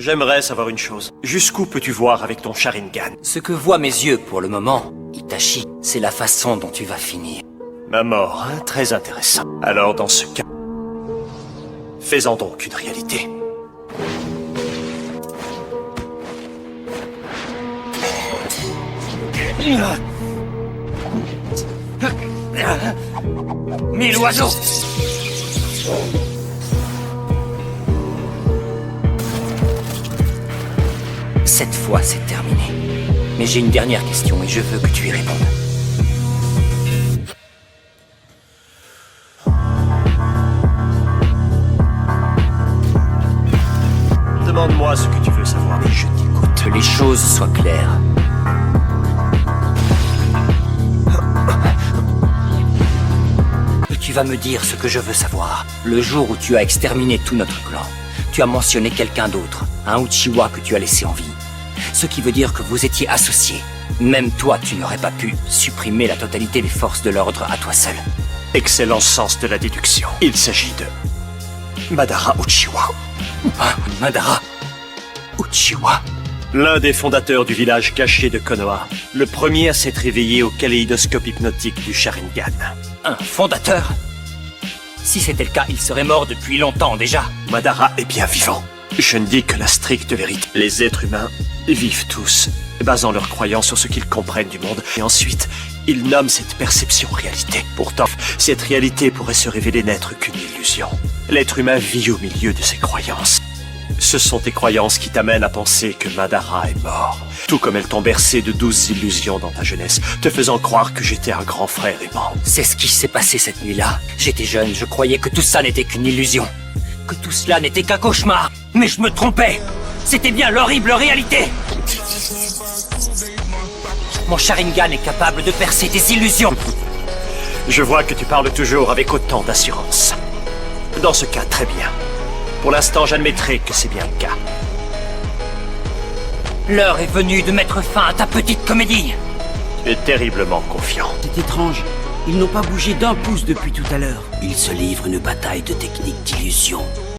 J'aimerais savoir une chose. Jusqu'où peux-tu voir avec ton Sharingan? Ce que voient mes yeux pour le moment, Itachi, c'est la façon dont tu vas finir. Ma mort, hein, très intéressant. Alors dans ce cas, fais-en donc une réalité. Mille oiseaux! Cette fois, c'est terminé. Mais j'ai une dernière question et je veux que tu y répondes. Demande-moi ce que tu veux savoir, mais je t'écoute. Que les choses soient claires. Tu vas me dire ce que je veux savoir. Le jour où tu as exterminé tout notre clan, tu as mentionné quelqu'un d'autre, un Uchiwa que tu as laissé en vie. Ce qui veut dire que vous étiez associés. Même toi, tu n'aurais pas pu supprimer la totalité des forces de l'ordre à toi seul. Excellent sens de la déduction. Il s'agit de Madara Uchiwa. Ah, Madara Uchiwa. L'un des fondateurs du village caché de Konoha. Le premier à s'être réveillé au kaléidoscope hypnotique du Sharingan. Un fondateur? Si c'était le cas, il serait mort depuis longtemps déjà. Madara est bien vivant. Je ne dis que la stricte vérité. Les êtres humains vivent tous, basant leurs croyances sur ce qu'ils comprennent du monde. Et ensuite, ils nomment cette perception réalité. Pourtant, cette réalité pourrait se révéler n'être qu'une illusion. L'être humain vit au milieu de ses croyances. Ce sont tes croyances qui t'amènent à penser que Madara est mort. Tout comme elles t'ont bercé de 12 illusions dans ta jeunesse, te faisant croire que j'étais un grand frère aimant. C'est ce qui s'est passé cette nuit-là. J'étais jeune, je croyais que tout ça n'était qu'une illusion. Que tout cela n'était qu'un cauchemar. Mais je me trompais. C'était bien l'horrible réalité. Mon Sharingan est capable de percer des illusions. Je vois que tu parles toujours avec autant d'assurance. Dans ce cas, très bien. Pour l'instant, j'admettrai que c'est bien le cas. L'heure est venue de mettre fin à ta petite comédie. Tu es terriblement confiant. C'est étrange. Ils n'ont pas bougé d'un pouce depuis tout à l'heure. Ils se livrent une bataille de techniques d'illusion.